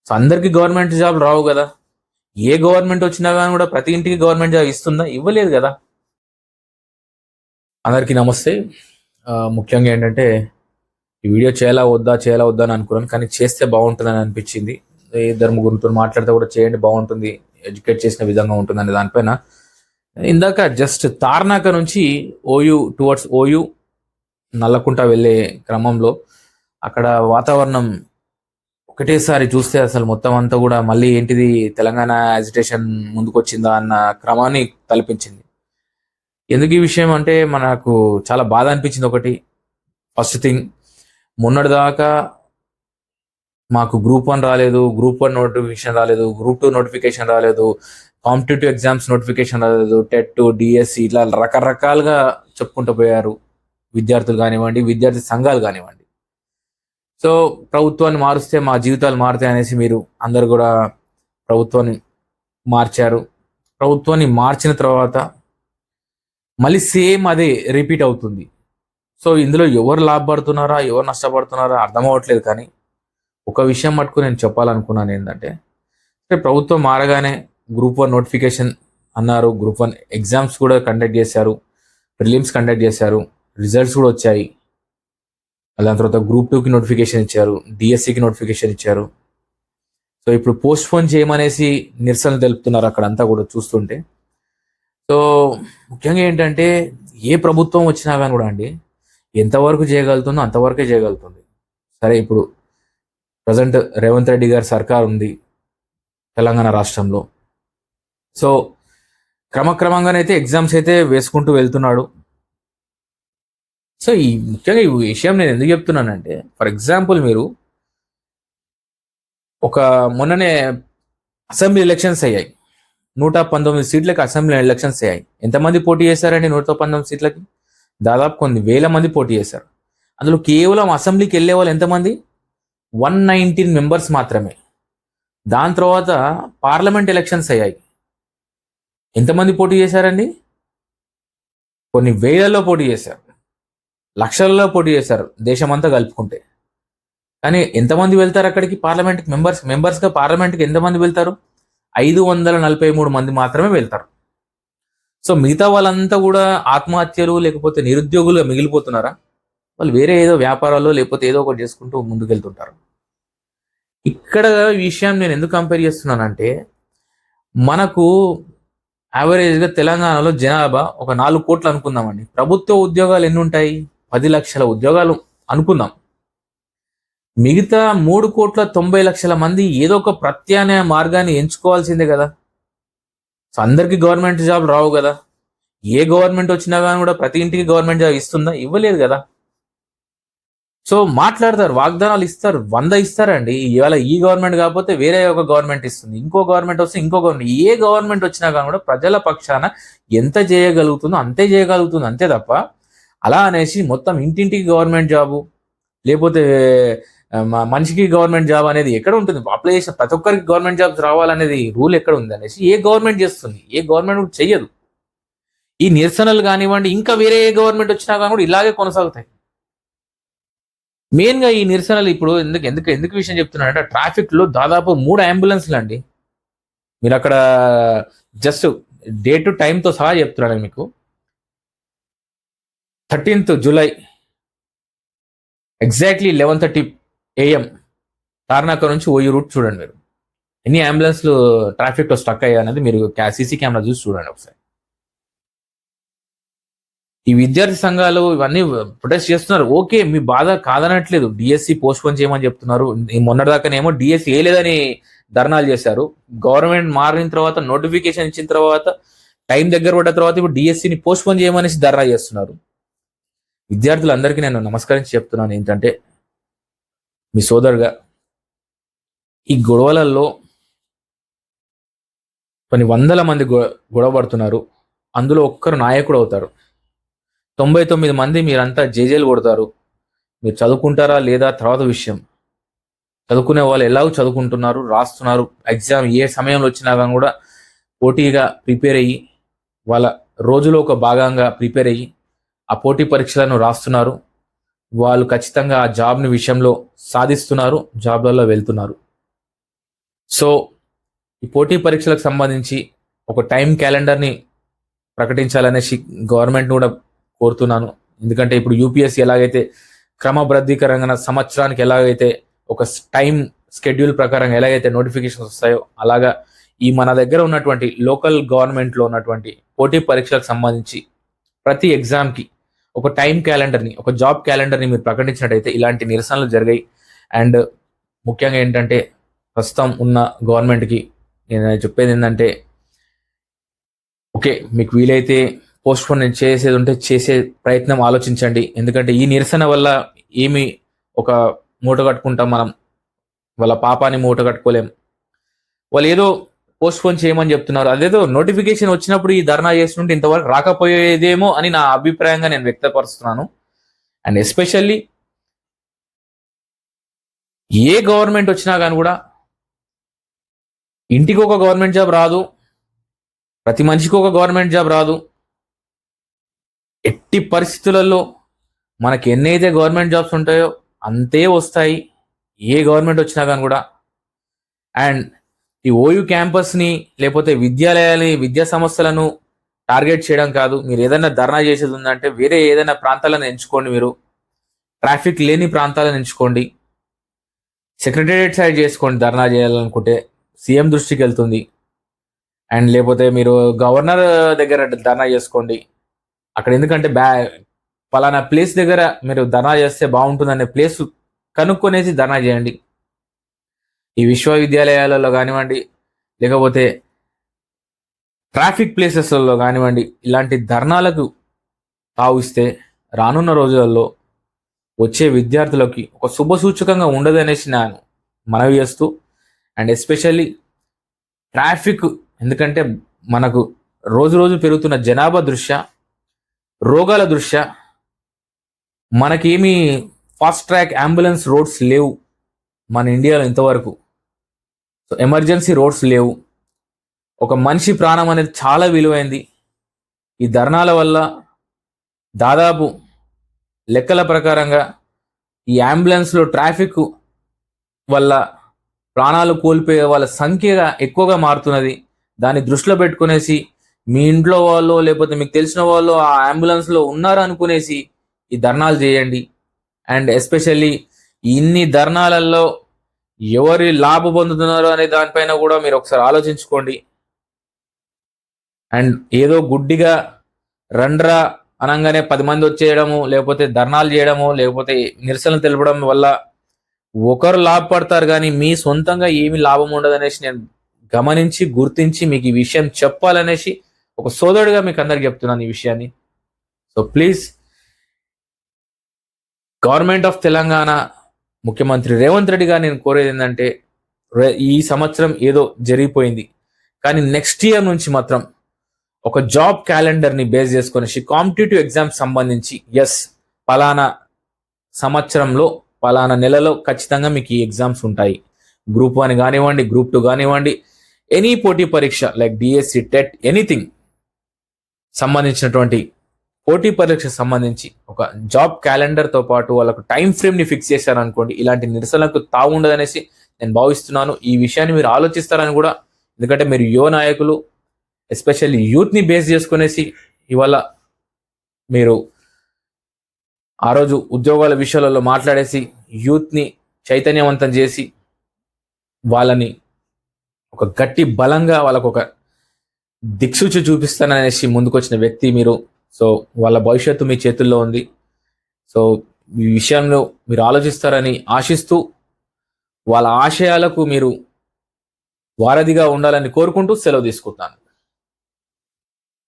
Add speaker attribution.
Speaker 1: So అందరికి government job రావు కదా. ఏ government వచ్చినా కానీ కూడా ప్రతి ఇంటికి గవర్నమెంట్ జాబ్ ఇస్తుందా? ఇవ్వలేదు కదా. అందరికీ నమస్తే. ముఖ్యంగా ఏంటంటే ఈ వీడియో చేయాలా వద్దా అని అనుకున్నాను, కానీ చేస్తే బాగుంటుందని అనిపించింది. ఇద్దరు ముగ్గురితో మాట్లాడితే కూడా చేయండి, బాగుంటుంది, ఎడ్యుకేట్ చేసిన విధంగా ఉంటుంది అనే దానిపైన. ఇందాక జస్ట్ తార్నాక నుంచి టువర్డ్స్ ఓయూ నల్లకుంట వెళ్ళే క్రమంలో అక్కడ వాతావరణం ఒకటేసారి చూస్తే అసలు మొత్తం అంతా కూడా మళ్ళీ ఏంటిది తెలంగాణ యాజిటేషన్ ముందుకు వచ్చిందా అన్న క్రమాన్ని తలపించింది. ఎందుకు ఈ విషయం అంటే మనకు చాలా బాధ అనిపించింది. ఒకటి ఫస్ట్ థింగ్, మొన్నటిదాకా మాకు గ్రూప్ 1 రాలేదు, గ్రూప్ 1 నోటిఫికేషన్ రాలేదు, గ్రూప్ 2 నోటిఫికేషన్ రాలేదు, కాంపిటేటివ్ ఎగ్జామ్స్ నోటిఫికేషన్ రాలేదు, టెట్, డిఎస్సి ఇట్లా రకరకాలుగా చెప్పుకుంటూ పోయారు విద్యార్థులు కానివ్వండి, విద్యార్థి సంఘాలు కానివ్వండి. సో ప్రభుత్వాన్ని మారుస్తే మా జీవితాలు మారుతాయి అనేసి మీరు అందరు కూడా ప్రభుత్వాన్ని మార్చారు. ప్రభుత్వాన్ని మార్చిన తర్వాత మళ్ళీ సేమ్ అదే రిపీట్ అవుతుంది. సో ఇందులో ఎవరు లాభపడుతున్నారా, ఎవరు నష్టపడుతున్నారా అర్థం అవ్వట్లేదు. కానీ ఒక విషయం మటుకు నేను చెప్పాలనుకున్నాను ఏంటంటే, ప్రభుత్వం మారగానే గ్రూప్ 1 నోటిఫికేషన్ అన్నారు, గ్రూప్ 1 ఎగ్జామ్స్ కూడా కండక్ట్ చేశారు, ప్రిలిమ్స్ కండక్ట్ చేశారు, రిజల్ట్స్ కూడా వచ్చాయి. దాని తర్వాత గ్రూప్ 2కి నోటిఫికేషన్ ఇచ్చారు, డిఎస్సికి నోటిఫికేషన్ ఇచ్చారు. సో ఇప్పుడు పోస్ట్ పోన్ చేయమనేసి నిరసనలు తెలుపుతున్నారు అక్కడంతా కూడా చూస్తుంటే. సో ముఖ్యంగా ఏంటంటే ఏ ప్రభుత్వం వచ్చినా కానీ కూడా అండి ఎంతవరకు చేయగలుగుతుందో అంతవరకే చేయగలుగుతుంది. సరే, ఇప్పుడు ప్రజెంట్ రేవంత్ రెడ్డి గారి సర్కార్ ఉంది తెలంగాణ రాష్ట్రంలో. సో క్రమక్రమంగానైతే ఎగ్జామ్స్ అయితే వేసుకుంటూ వెళ్తున్నాడు. సో ఈ ముఖ్యంగా ఈ విషయం నేను ఎందుకు చెప్తున్నానంటే, ఫర్ ఎగ్జాంపుల్ మీరు మొన్ననే అసెంబ్లీ ఎలక్షన్స్ అయ్యాయి, 119 సీట్లకి అసెంబ్లీ ఎలక్షన్స్ అయ్యాయి. ఎంతమంది పోటీ చేశారండి 119 సీట్లకి? దాదాపు కొన్ని వేల మంది పోటీ చేశారు. అందులో కేవలం అసెంబ్లీకి వెళ్ళే వాళ్ళు ఎంతమంది? 119 మెంబర్స్ మాత్రమే. దాని తర్వాత పార్లమెంట్ ఎలక్షన్స్ అయ్యాయి, ఎంతమంది పోటీ చేశారండి? కొన్ని వేలలో పోటీ చేశారు, లక్షలలో పోటీ చేశారు దేశమంతా కలుపుకుంటే. కానీ ఎంతమంది వెళ్తారు అక్కడికి? పార్లమెంట్కి మెంబర్స్గా పార్లమెంట్కి ఎంతమంది వెళ్తారు? 543 మంది మాత్రమే వెళ్తారు. సో మిగతా వాళ్ళంతా కూడా ఆత్మహత్యలు లేకపోతే నిరుద్యోగులుగా మిగిలిపోతున్నారా? వాళ్ళు వేరే ఏదో వ్యాపారాల్లో లేకపోతే ఏదో ఒకటి చేసుకుంటూ ముందుకెళ్తుంటారు. ఇక్కడ ఈ విషయం నేను ఎందుకు కంపేర్ చేస్తున్నానంటే, మనకు యావరేజ్గా తెలంగాణలో జనాభా ఒక 4 కోట్లు అనుకుందామండి. ప్రభుత్వ ఉద్యోగాలు ఎన్ని ఉంటాయి? 10 లక్షల ఉద్యోగాలు అనుకుందాం. మిగతా 3,90,00,000 మంది ఏదో ఒక ప్రత్యామ్నాయ మార్గాన్ని ఎంచుకోవాల్సిందే కదా. సో అందరికి గవర్నమెంట్ జాబ్ రావు కదా. ఏ గవర్నమెంట్ వచ్చినా కానీ కూడా ప్రతి ఇంటికి గవర్నమెంట్ జాబ్ ఇస్తుందా? ఇవ్వలేదు కదా. సో మాట్లాడతారు, వాగ్దానాలు ఇస్తారు, 100 ఇస్తారండి. ఇవాళ ఈ గవర్నమెంట్ కాకపోతే వేరే ఒక గవర్నమెంట్ ఇస్తుంది, ఇంకో గవర్నమెంట్ వస్తే ఇంకో గవర్నమెంట్. ఏ గవర్నమెంట్ వచ్చినా కానీ కూడా ప్రజల పక్షాన ఎంత చేయగలుగుతుందో అంతే చేయగలుగుతుంది, అంతే తప్ప అలా అనేసి మొత్తం ఇంటింటికి గవర్నమెంట్ జాబు లేకపోతే మనిషికి గవర్నమెంట్ జాబ్ అనేది ఎక్కడ ఉంటుంది? పాపులేషన్ ప్రతి ఒక్కరికి గవర్నమెంట్ జాబ్స్ రావాలనేది రూల్ ఎక్కడ ఉంది అనేసి ఏ గవర్నమెంట్ చేస్తుంది? ఏ గవర్నమెంట్ చెయ్యదు. ఈ నిరసనలు కానివ్వండి, ఇంకా వేరే ఏ గవర్నమెంట్ వచ్చినా కానీ కూడా ఇలాగే కొనసాగుతాయి. మెయిన్గా ఈ నిరసనలు ఇప్పుడు ఎందుకు విషయం చెప్తున్నానంటే, ట్రాఫిక్లో దాదాపు 3 అంబులెన్స్లు అండి. మీరు అక్కడ జస్ట్ డేట్ టైంతో సహా చెప్తున్నాను మీకు. 13th July exactly 11:30 AM Tarnaka నుంచి ఓయూ రూట్ చూడండి. మీరు ఎన్ని అంబులెన్స్లు ట్రాఫిక్లో స్టక్ అయ్యాయి అనేది మీరు సీసీ కెమెరా చూసి చూడండి ఒకసారి. ఈ విద్యార్థి సంఘాలు ఇవన్నీ ప్రొటెస్ట్ చేస్తున్నారు. ఓకే, మీ బాధ కాదనట్లేదు. డిఎస్సి పోస్ట్ పోన్ చేయమని చెప్తున్నారు. మొన్నటిదాకానేమో డిఎస్సి వేయలేదని ధర్నాలు చేశారు. గవర్నమెంట్ మారిన తర్వాత, నోటిఫికేషన్ ఇచ్చిన తర్వాత, టైం దగ్గర పడ్డ తర్వాత ఇప్పుడు డిఎస్సిని పోస్ట్ పోన్ చేయమనేసి ధర్నా చేస్తున్నారు. విద్యార్థులందరికీ నేను నమస్కరించి చెప్తున్నాను ఏంటంటే, మీ సోదరుగా ఈ గొడవలలో కొన్ని వందల మంది గొడవ పడుతున్నారు. అందులో ఒక్కరు నాయకుడు అవుతారు. 99 మంది మీరంతా జేజేలు కొడతారు. మీరు చదువుకుంటారా లేదా తర్వాత విషయం. చదువుకునే వాళ్ళు ఎలాగో చదువుకుంటున్నారు, రాస్తున్నారు. ఎగ్జామ్ ఏ సమయంలో వచ్చినా కానీ కూడా పోటీగా ప్రిపేర్ అయ్యి, వాళ్ళ రోజులో ఒక భాగంగా ప్రిపేర్ అయ్యి ఆ పోటీ పరీక్షలను రాస్తున్నారు. వాళ్ళు ఖచ్చితంగా ఆ జాబ్ని విషయంలో సాధిస్తున్నారు, జాబ్లలో వెళ్తున్నారు. సో ఈ పోటీ పరీక్షలకు సంబంధించి ఒక టైం క్యాలెండర్ని ప్రకటించాలనేసి గవర్నమెంట్ కూడా కోరుతున్నాను. ఎందుకంటే ఇప్పుడు యూపీఎస్సీ ఎలాగైతే క్రమబద్ధీకరంగా సంవత్సరానికి ఎలాగైతే ఒక టైం షెడ్యూల్ ప్రకారం ఎలాగైతే నోటిఫికేషన్స్ వస్తాయో అలాగా ఈ మన దగ్గర ఉన్నటువంటి లోకల్ గవర్నమెంట్లో ఉన్నటువంటి పోటీ పరీక్షలకు సంబంధించి ప్రతి ఎగ్జామ్కి ఒక టైం క్యాలెండర్ని, ఒక జాబ్ క్యాలెండర్ని మీరు ప్రకటించినట్టయితే ఇలాంటి నిరసనలు జరిగాయి. అండ్ ముఖ్యంగా ఏంటంటే ప్రస్తుతం ఉన్న గవర్నమెంట్కి నేను చెప్పేది ఏంటంటే, ఓకే మీకు వీలైతే పోస్ట్పోన్ చేసేది ఉంటే చేసే ప్రయత్నం ఆలోచించండి. ఎందుకంటే ఈ నిరసన వల్ల ఏమి ఒక మూట కట్టుకుంటాం మనం, వాళ్ళ పాపాన్ని మూట కట్టుకోలేం. వాళ్ళు ఏదో పోస్ట్పోన్ చేయమని చెప్తున్నారు, అదేదో నోటిఫికేషన్ వచ్చినప్పుడు ఈ ధర్నా చేస్తుంటే ఇంతవరకు రాకపోయేదేమో అని నా అభిప్రాయంగా నేను వ్యక్తపరుస్తున్నాను. అండ్ ఎస్పెషల్లీ ఏ గవర్నమెంట్ వచ్చినా కానీ కూడా ఇంటికి ఒక గవర్నమెంట్ జాబ్ రాదు, ప్రతి మనిషికి ఒక గవర్నమెంట్ జాబ్ రాదు. ఎట్టి పరిస్థితులలో మనకి ఎన్నైతే గవర్నమెంట్ జాబ్స్ ఉంటాయో అంతే వస్తాయి ఏ గవర్నమెంట్ వచ్చినా కానీ కూడా. అండ్ ఈ ఓయూ క్యాంపస్ని లేకపోతే విద్యాలయాలని, విద్యా సంస్థలను టార్గెట్ చేయడం కాదు. మీరు ఏదైనా ధర్నా చేసేది ఉందంటే వేరే ఏదైనా ప్రాంతాలను ఎంచుకోండి, మీరు ట్రాఫిక్ లేని ప్రాంతాలను ఎంచుకోండి, సెక్రటేరియట్ సైడ్ చేసుకోండి. ధర్నా చేయాలనుకుంటే సీఎం దృష్టికి వెళ్తుంది. అండ్ లేకపోతే మీరు గవర్నర్ దగ్గర ధర్నా చేసుకోండి. అక్కడ ఎందుకంటే పలానా ప్లేస్ దగ్గర మీరు ధర్నా చేస్తే బాగుంటుందనే ప్లేస్ కనుక్కొనేసి ధర్నా చేయండి. ఈ విశ్వవిద్యాలయాలలో కానివ్వండి, లేకపోతే ట్రాఫిక్ ప్లేసెస్లలో కానివ్వండి, ఇలాంటి ధర్నాలకు తావిస్తే రానున్న రోజులలో వచ్చే విద్యార్థులకి ఒక శుభసూచకంగా ఉండదనేసి నేను మనవి చేస్తూ, అండ్ ఎస్పెషల్లీ ట్రాఫిక్, ఎందుకంటే మనకు రోజు రోజు పెరుగుతున్న జనాభా దృష్ట్యా, రోగాల దృష్ట్యా మనకేమీ ఫాస్ట్ ట్రాక్ అంబులెన్స్ రోడ్స్ లేవు మన ఇండియాలో ఇంతవరకు. సో ఎమర్జెన్సీ రోడ్స్ లేవు. ఒక మనిషి ప్రాణం అనేది చాలా విలువైంది. ఈ ధర్నాల వల్ల దాదాపు లెక్కల ప్రకారంగా ఈ అంబులెన్స్లో ట్రాఫిక్ వల్ల ప్రాణాలు కోల్పోయే వాళ్ళ సంఖ్యగా ఎక్కువగా మారుతున్నది. దాన్ని దృష్టిలో పెట్టుకునేసి మీ ఇంట్లో వాళ్ళు లేకపోతే మీకు తెలిసిన వాళ్ళు ఆ అంబులెన్స్లో ఉన్నారు అనుకునేసి ఈ ధర్నాలు చేయండి. అండ్ ఎస్పెషల్లీ ఇన్ని ధర్నాలలో ఎవరి లాభం పొందుతున్నారు అనే దానిపైన కూడా మీరు ఒకసారి ఆలోచించుకోండి. అండ్ ఏదో గుడ్డిగా రండ్రా అనగానే 10 మంది వచ్చేయడము, లేకపోతే ధర్నాలు చేయడము, లేకపోతే నిరసనలు తెలపడం వల్ల ఒకరు లాభపడతారు కానీ మీ సొంతంగా ఏమి లాభం ఉండదు అనేసి నేను గమనించి గుర్తించి మీకు ఈ విషయం చెప్పాలనేసి ఒక సోదరుడిగా మీకు అందరికి చెప్తున్నాను ఈ విషయాన్ని. So please, government of Telangana ముఖ్యమంత్రి రేవంత్ రెడ్డి గారు నేను కోరేది ఏంటంటే, ఈ సంవత్సరం ఏదో జరిగిపోయింది కానీ నెక్స్ట్ ఇయర్ నుంచి మాత్రం ఒక జాబ్ క్యాలెండర్ని బేస్ చేసుకునేసి కాంపిటేటివ్ ఎగ్జామ్స్ సంబంధించి పలానా సంవత్సరంలో పలానా నెలలో ఖచ్చితంగా మీకు ఈ ఎగ్జామ్స్ ఉంటాయి. గ్రూప్ 1 కానివ్వండి, గ్రూప్ 2 కానివ్వండి, ఎనీ పోటీ పరీక్ష లైక్ డిఎస్సి, టెట్, ఎనీథింగ్ సంబంధించినటువంటి పోటీ పరీక్ష సంబంధించి ఒక జాబ్ క్యాలెండర్తో పాటు వాళ్ళకు టైం ఫ్రేమ్ని ఫిక్స్ చేశారనుకోండి, ఇలాంటి నిరసనలకు తావుండదనేసి నేను భావిస్తున్నాను. ఈ విషయాన్ని మీరు ఆలోచిస్తారని కూడా, ఎందుకంటే మీరు యువ నాయకులు, ఎస్పెషల్లీ యూత్ని బేస్ చేసుకునేసి ఇవాళ మీరు ఆ రోజు ఉద్యోగాల విషయాలలో మాట్లాడేసి యూత్ని చైతన్యవంతం చేసి వాళ్ళని ఒక గట్టి బలంగా వాళ్ళకు ఒక దిక్సూచి చూపిస్తాననేసి ముందుకొచ్చిన వ్యక్తి మీరు. సో వాళ్ళ భవిష్యత్తు మీ చేతుల్లో ఉంది. సో ఈ విషయంలో మీరు ఆలోచిస్తారని ఆశిస్తూ, వాళ్ళ ఆశయాలకు మీరు వారధిగా ఉండాలని కోరుకుంటూ సెలవు తీసుకుంటాను.